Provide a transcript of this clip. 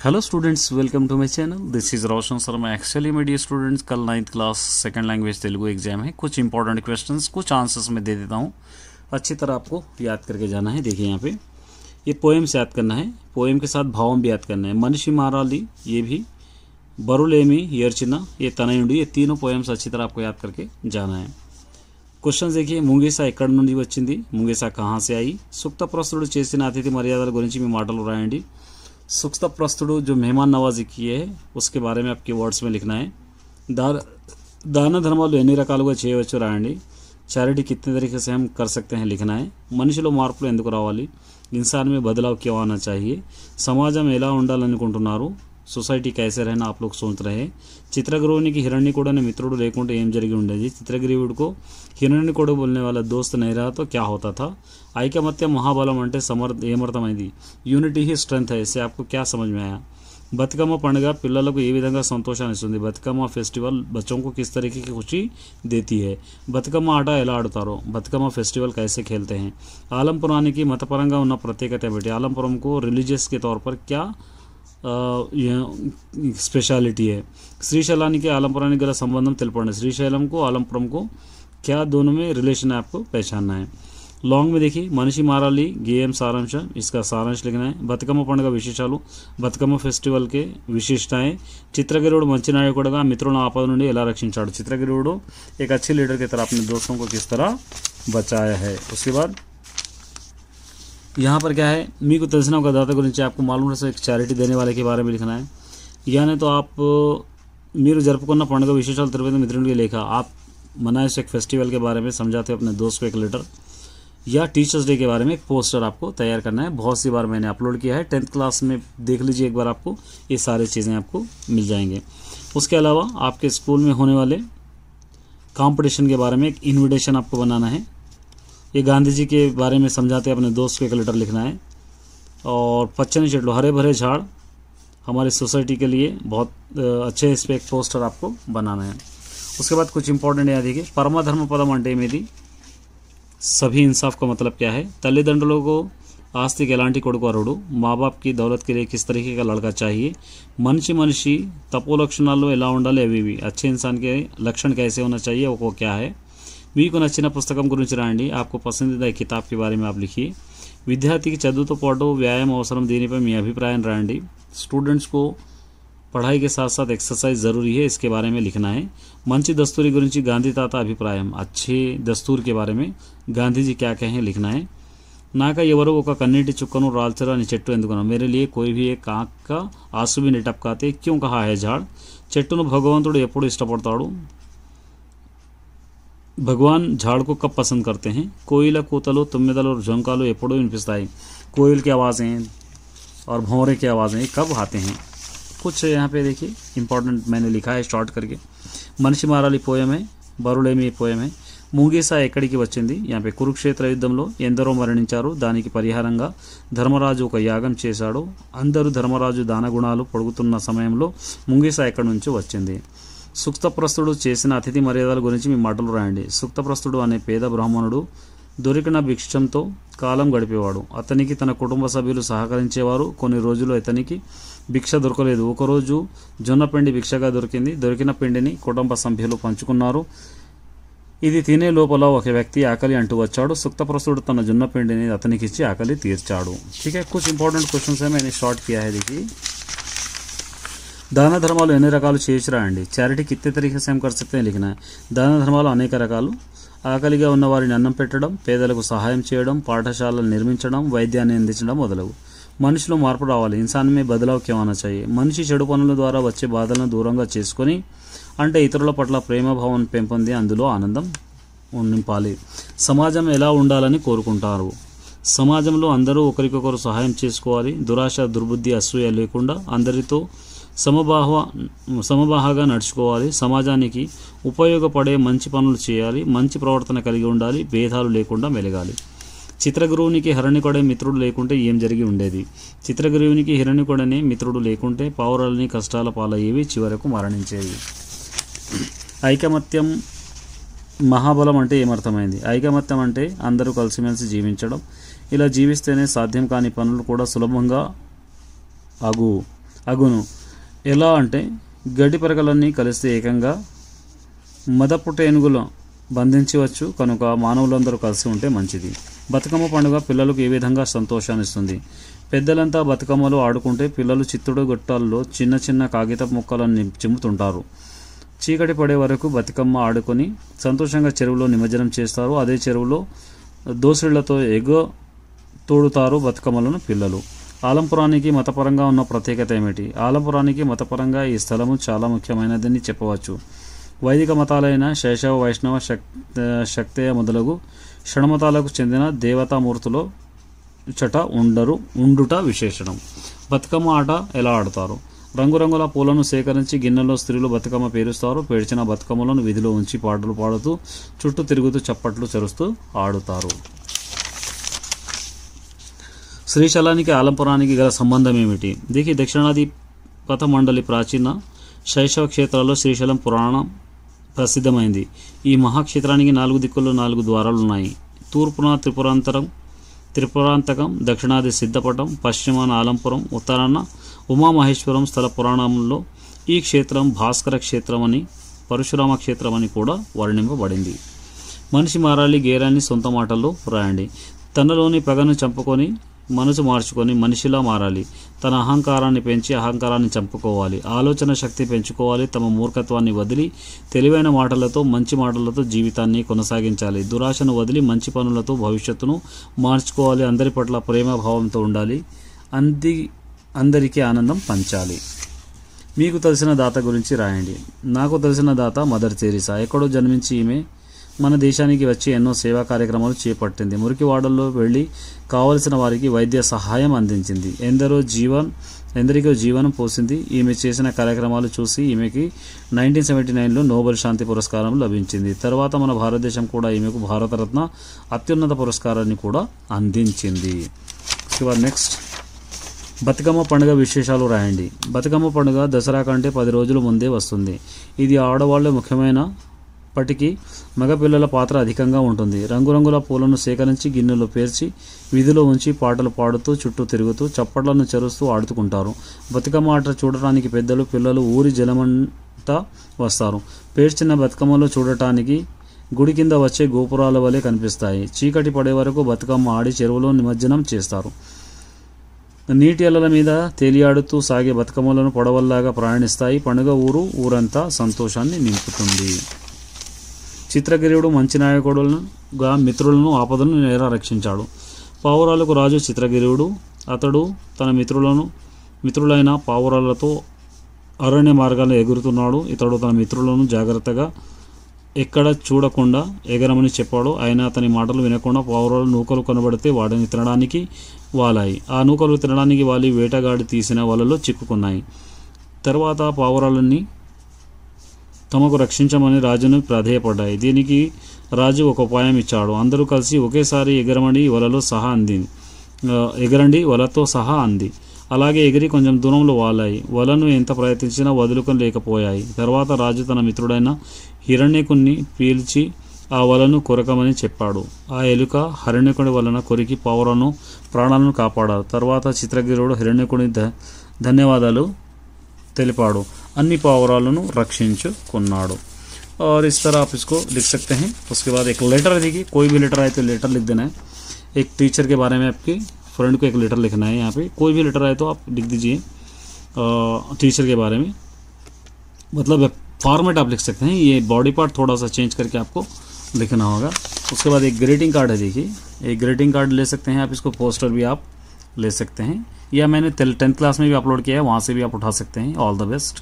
Hello students, welcome to my channel. This is Roshan Sharma. Actually my dear students, कल 9th class second language Telugu exam है। कुछ important questions, कुछ answers मैं दे देता हूँ। अच्छी तरह आपको याद करके जाना है। देखिए यहाँ पे ये पोएम्स याद करना है, पोएम के साथ भावम भी याद करना है। मनीषी माराली, ये भी बरुलेमी यर्चिना, ये तनयुंडी, ये तीनों पोएम्स अच्छी तरह आपको याद करके जाना है। क्वेश्चन देखिए, ముంగీసా ఎక్కడి నుండి వచ్చింది, ముంగీసా కहाँ से आई, సుక్తప్రస్తుడు చేసిన అతిథి మర్యాదల గురించి మీ మాటలు రాయండి। सुक्तप्रस्तुడు जो मेहमान नवाजी किए है उसके बारे में आपके वर्ड्स में लिखना है। दान धर्माలు ఎన్ని రకాలుగా చేయవచ్చు రాయండి। चैरिटी कितने तरीके से हम कर सकते हैं लिखना है। మనిషిలో మార్పులు ఎందుకు రావాలి, इंसान में बदलाव क्यों आना चाहिए, సమాజం ఎలా ఉండాలనుకుంటున్నారు, सोसाइटी कैसे रहना आप लोग सोच रहे हैं। चित्रग्रीवुనికి हिरण्यकुडने मित्रुడు లేకుంటే ఏం జరిగి ఉండేది। चित्रग्रीवुడు को हिरण्यकुडु बोलने वाला दोस्त नहीं रहा तो क्या होता था। ఐకమత్యం మహాబలం అంటే ఏమర్థమైంది, యూనిటీ ही स्ट्रेंथ है। इससे आपको क्या समझ में आया। బతుకమ్మ పండుగ పిల్లలకు ఏ విధంగా సంతోషాన్ని ఇస్తుంది, బతుకమ్మ ఫెస్టివల్ बच्चों को किस तरीके की खुशी देती है। బతుకమ్మ ఆట ఎలా ఆడుతారో, బతుకమ్మ ఫెస్టివल कैसे खेलते हैं। ఆలంపురానికి మతపరంగా ఉన్న ప్రత్యేకత ఏమిటి, आलमपुरम को रिलीजियस के तौर पर क्या स्पेशलिटी है। శ్రీశైలానికి ఆలంపురానికి గల సంబంధం తెలపండి। శ్రీశైలం को आलमपुरम को क्या दोनों में रिलेशन है आपको पहचानना है। लॉन्ग में देखिए, మనిషి మారాలి गेम सारांश, इसका सारांश लिखना है। బతుకమ్మ పండుగ విశేషాలు, బతుకమ్మ ఫెస్టివల్ के विशिष्टताएं। चित्रग्रीवुడు మంచి నాయకుడుగా మిత్రులను ఆపద నుండి ఎలా రక్షించాడు। चित्रग्रीवुడు एक अच्छे लीडर की तरह अपने दोस्तों को किस तरह बचाया है। उसके बाद यहाँ पर क्या है, మీకు తెలిసిన ఒక దాత గురించి आपको मालूम है, एक चैरिटी देने वाले के बारे में लिखना है। यानी तो आप మీరు జరుపుకున్న పండుగ విశేషాలు తెలిపేది మిత్రునికి లేఖ। आप मनाए एक फेस्टिवल के बारे में समझाते हो अपने दोस्त को एक लेटर, या टीचर्स डे के बारे में एक पोस्टर आपको तैयार करना है। बहुत सी बार मैंने अपलोड किया है, 10th क्लास में देख लीजिए एक बार, आपको ये सारी चीज़ें आपको मिल जाएंगे। उसके अलावा आपके स्कूल में होने वाले कंपटीशन के बारे में एक इन्विटेशन आपको बनाना है। ये गांधी जी के बारे में समझाते अपने दोस्त को एक लेटर लिखना है। और पच्चनी చెట్లు, हरे भरे झाड़ हमारी सोसाइटी के लिए बहुत अच्छे, इस पर एक पोस्टर आपको बनाना है। उसके बाद कुछ इंपॉर्टेंट याद देखिए, परमधर्म पदम అంటే ఏమిటి, सभी इंसाफ का मतलब क्या है। తల్లిదండ్రులకు ఆస్తికి ఎలాంటి కొడుకు అర్హుడు, माँ बाप की दौलत के लिए किस तरीके का लड़का चाहिए। మనిషి తపో లక్షణాల్లో ఎలా ఉండాలి, అవి अच्छे इंसान के लक्षण कैसे होना चाहिए, वो क्या है। మీకు నచ్చిన పుస్తకం గురించి రాయండి। आपको पसंदीदा किताब के बारे में आप लिखिए। విద్యార్థికి చదువుతో పాటు వ్యాయామం అవసరం, దీనిపై మీ అభిప్రాయం రాయండి। स्टूडेंट्स को पढ़ाई के साथ साथ एक्सरसाइज ज़रूरी है, इसके बारे में लिखना है। మంచి దస్తూరి గురించి గాంధీ తాత అభిప్రాయం, अच्छे दस्तूर के बारे में गांधी जी क्या कहें लिखना है। నాక ఎవరు ఒక కన్నీటి చుక్కను రాల్చరాని చెట్టు ఎందుకన్నా, मेरे लिए कोई भी एक आँख का आंसू भी नहीं टपकाते, क्यों कहा है झाड़। చెట్టును భగవంతుడు ఎప్పుడు ఇష్టపడతాడు, भगवान झाड़ को कब पसंद करते हैं। కోయిల కూతలు తుమ్మెదలు झोंकाలు ఎప్పుడు వినిపిస్తాయి, कोयल की आवाज़ें और भौरे की आवाज़ें कब आते हैं। कुछ यहाँ पे देखिए इंपॉर्टेंट मैंने लिखा है शॉर्ट करके। మనిషి మారాలి పోయం है, బరులేమి పోయం है। ముంగీసా ఎక్కడికి వచ్చింది, यहाँ पे కురుక్షేత్ర యుద్ధంలో ఎందరో మరణించారు, దానికి పరిహారంగా ధర్మరాజు ఒక యాగం చేశాడు, అందరూ ధర్మరాజు దానగుణాలు పొడుగుతున్న సమయంలో ముంగీసా ఎక్కడి నుంచి వచ్చింది। సుక్తప్రస్తుడు చేసిన అతిథి మర్యాదల గురించి మీ మాటలు రాయండి। సుక్తప్రస్తుడు అనే పేద బ్రాహ్మణుడు దొరికిన భిక్షంతో కాలం గడిపేవాడు, అతనికి తన కుటుంబ సభ్యులు సహకరించేవారు। కొన్ని రోజులు అతనికి భిక్ష దొరకలేదు, ఒకరోజు జొన్న పిండి భిక్షగా దొరికింది, దొరికిన పిండిని కుటుంబ సభ్యులు పంచుకున్నారు। ఇది తినే లోపల ఒక వ్యక్తి ఆకలి అంటూ వచ్చాడు, సుక్తప్రస్తుడు తన జొన్న పిండిని అతనికి ఇచ్చి ఆకలి తీర్చాడు। ठीक है, कुछ इंपॉर्टेंट क्वेश्चन है, मैंने शॉर्ट किया है। देखिए, దాన ధర్మాలు ఎన్ని రకాలు చేసి రాయండి। చారిటీ కిత్తే తరీకే से हम कर सकते हैं लिखना है। దాన ధర్మాలు అనేక రకాలు, ఆకలిగా ఉన్న వారిని అన్నం పెట్టడం, పేదలకు సహాయం చేయడం, పాఠశాలలు నిర్మించడం, వైద్యాన్ని అందించడం మొదలగు। మనిషిలో మార్పు రావాలి, ఇన్సాన్ మే బదలావ్ క్యో ఆనా చాహియే। మనిషి చెడు పనుల ద్వారా వచ్చే బాధలను దూరంగా చేసుకొని, అంటే ఇతరుల పట్ల ప్రేమభావం పెంపొంది అందులో ఆనందం నింపాలి। సమాజం ఎలా ఉండాలని కోరుకుంటారు, సమాజంలో అందరూ ఒకరికొకరు సహాయం చేసుకోవాలి, దురాశ దుర్బుద్ధి అసూయ లేకుండా అందరితో సమభాగా నడుచుకోవాలి, సమాజానికి ఉపయోగపడే మంచి పనులు చేయాలి, మంచి ప్రవర్తన కలిగి ఉండాలి, భేదాలు లేకుండా మెలగాలి। చిత్రగురువునికి హిరణ్యకుడే మిత్రుడు లేకుంటే ఏం జరిగి ఉండేది। చిత్రగురువునికి హిరణ్యకుడనే మిత్రుడు లేకుంటే పావురాలని కష్టాల పాలయ్యేవి, చివరకు మరణించేవి। ఐకమత్యం మహాబలం అంటే ఏమర్థమైంది, ఐకమత్యం అంటే అందరూ కలిసిమెలిసి జీవించడం, ఇలా జీవిస్తేనే సాధ్యం కాని పనులు కూడా సులభంగా అగు। అగును. ఎలా అంటే గడ్డి పరకలన్నీ కలిస్తే ఏకంగా మదపుట్ట ఏనుగులు బంధించవచ్చు కనుక మానవులందరూ కలిసి ఉంటే మంచిది. బతుకమ్మ పండుగ పిల్లలకు ఏ విధంగా సంతోషాన్ని ఇస్తుంది? పెద్దలంతా బతుకమ్మలో ఆడుకుంటే పిల్లలు చిత్తుడు గొట్టాల్లో చిన్న చిన్న కాగితపు ముక్కలను చిమ్ముతుంటారు. చీకటి పడే వరకు బతుకమ్మ ఆడుకొని సంతోషంగా చెరువులో నిమజ్జనం చేస్తారు. అదే చెరువులో దోసిళ్లతో తోడుతారు బతుకమ్మలను పిల్లలు. ఆలంపురానికి మతపరంగా ఉన్న ప్రత్యేకత ఏమిటి? ఆలంపురానికి మతపరంగా ఈ స్థలము చాలా ముఖ్యమైనదని చెప్పవచ్చు. వైదిక మతాలైన శైశవ, వైష్ణవ, శక్తేయ మొదలగు షణ్మతాలకు చెందిన దేవతామూర్తులు చట ఉండుట విశేషణం. బతుకమ్మ ఆట ఎలా ఆడతారు? రంగురంగుల పూలను సేకరించి గిన్నెలో స్త్రీలు బతుకమ్మ పేరుస్తారు. పేర్చిన బతుకమ్మలను వీధిలో ఉంచి పాటలు పాడుతూ చుట్టూ తిరుగుతూ చప్పట్లు చెరుస్తూ ఆడుతారు. శ్రీశైలానికి ఆలంపురానికి గల సంబంధం ఏమిటి? దీనికి దక్షిణాది పథ మండలి ప్రాచీన శైశవ క్షేత్రాల్లో శ్రీశైలం పురాణం ప్రసిద్ధమైంది. ఈ మహాక్షేత్రానికి 4 దిక్కుల్లో 4 ద్వారాలున్నాయి. తూర్పున త్రిపురాంతకం, దక్షిణాది సిద్ధపటం, పశ్చిమాన ఆలంపురం, ఉత్తరాన ఉమామహేశ్వరం. స్థల పురాణంలో ఈ క్షేత్రం భాస్కర క్షేత్రం అని, పరశురామ క్షేత్రం అని కూడా వర్ణింపబడింది. మనిషి మారాలి గేరాన్ని సొంత మాటల్లో రాయండి. తనలోని పగను చంపుకొని మనసు మార్చుకొని మనిషిలా మారాలి. తన అహంకారాన్ని పెంచి అహంకారాన్ని చంపుకోవాలి. ఆలోచన శక్తి పెంచుకోవాలి. తమ మూర్ఖత్వాన్ని వదిలి తెలివైన మాటలతో, మంచి మాటలతో జీవితాన్ని కొనసాగించాలి. దురాశను వదిలి మంచి పనులతో భవిష్యత్తును మార్చుకోవాలి. అందరి పట్ల ప్రేమభావంతో ఉండాలి. అందరికీ ఆనందం పంచాలి. మీకు తెలిసిన దాత గురించి రాయండి. నాకు తెలిసిన దాత మదర్ తెరీసా. ఎక్కడో జన్మించి ఈమె మన దేశానికి వచ్చి ఎన్నో సేవా కార్యక్రమాలు చేపట్టింది. మురికివాడల్లో వెళ్ళి కావలసిన వారికి వైద్య సహాయం అందించింది. ఎందరికో జీవనం పోసింది. ఈమె చేసిన కార్యక్రమాలు చూసి ఈమెకి 1979లో నోబెల్ శాంతి పురస్కారం లభించింది. తర్వాత మన భారతదేశం కూడా ఈమెకు భారతరత్న అత్యున్నత పురస్కారాన్ని కూడా అందించింది. నెక్స్ట్, బతుకమ్మ పండుగ విశేషాలు రాయండి. బతుకమ్మ పండుగ దసరా కంటే 10 రోజుల ముందే వస్తుంది. ఇది ఆడవాళ్ళ ముఖ్యమైనప్పటికీ మగపిల్లల పాత్ర అధికంగా ఉంటుంది. రంగురంగుల పూలను సేకరించి గిన్నెలో పేర్చి వీధిలో ఉంచి పాటలు పాడుతూ చుట్టూ తిరుగుతూ చప్పట్లను చెరుస్తూ ఆడుతుంటారు. బతుకమ్మ ఆట చూడటానికి పెద్దలు, పిల్లలు ఊరి జనమంతా వస్తారు. పేర్చిన బతుకమ్మలు చూడటానికి గుడి కింద వచ్చే గోపురాల వలె కనిపిస్తాయి. చీకటి పడే వరకు బతుకమ్మ ఆడి చెరువులో నిమజ్జనం చేస్తారు. నీటి అలల మీద తేలియాడుతూ సాగే బతుకమ్మలను పొడవల్లాగా ప్రయాణిస్తాయి. పండుగ ఊరంతా సంతోషాన్ని నింపుతుంది. చిత్రగిరీవుడు మంచి నాయకుడుగా మిత్రులను ఆపదలను నేర రక్షించాడు. పావురాలకు రాజు చిత్రగిరీవుడు. అతడు తన మిత్రులైన పావురాలతో అరణ్య మార్గాల్లో ఎగురుతున్నాడు. ఇతడు తన మిత్రులను జాగ్రత్తగా ఎక్కడ చూడకుండా ఎగరమని చెప్పాడు. అయినా అతని మాటలు వినకుండా పావురాలు నూకలు కనబడితే వాటిని తినడానికి వాలాయి. ఆ నూకలు తినడానికి వాలి వేటగాడి తీసిన వలలో చిక్కుకున్నాయి. తర్వాత పావురాలన్నీ తమకు రక్షించమని రాజును ప్రాధేయపడ్డాయి. దీనికి రాజు ఒక ఉపాయం ఇచ్చాడు. అందరూ కలిసి ఒకేసారి ఎగరండి వలతో సహా అంది. అలాగే ఎగిరి కొంచెం దూరంలో వాలాయి. వలను ఎంత ప్రయత్నించినా వదులుకొని లేకపోయాయి. తర్వాత రాజు తన మిత్రుడైన హిరణ్యకుణ్ణి పీల్చి ఆ వలను కొరకమని చెప్పాడు. ఆ ఎలుక హిరణ్యకుడి వలన కొరికి పావురాను ప్రాణాలను కాపాడాడు. తర్వాత చిత్రగిరుడు హిరణ్యకుడి ధన్యవాదాలు తెలిపాడు. అన్ని పావురాలను రక్షించుకున్నాడు. और इस तरह आप इसको लिख सकते हैं. उसके बाद एक लेटर देखिए, कोई भी लेटर आए तो लेटर लिख देना है. एक टीचर के बारे में आपके फ्रेंड को एक लेटर लिखना है. यहाँ पे कोई भी लेटर आए तो आप लिख दीजिए टीचर के बारे में. मतलब फॉर्मेट आप लिख सकते हैं. ये बॉडी पार्ट थोड़ा सा चेंज करके आपको लिखना होगा. उसके बाद एक ग्रीटिंग कार्ड है. देखिए, एक ग्रीटिंग कार्ड ले सकते हैं आप. इसको पोस्टर भी आप ले सकते हैं, या मैंने 10th क्लास में भी अपलोड किया है, वहाँ से भी आप उठा सकते हैं. All the best.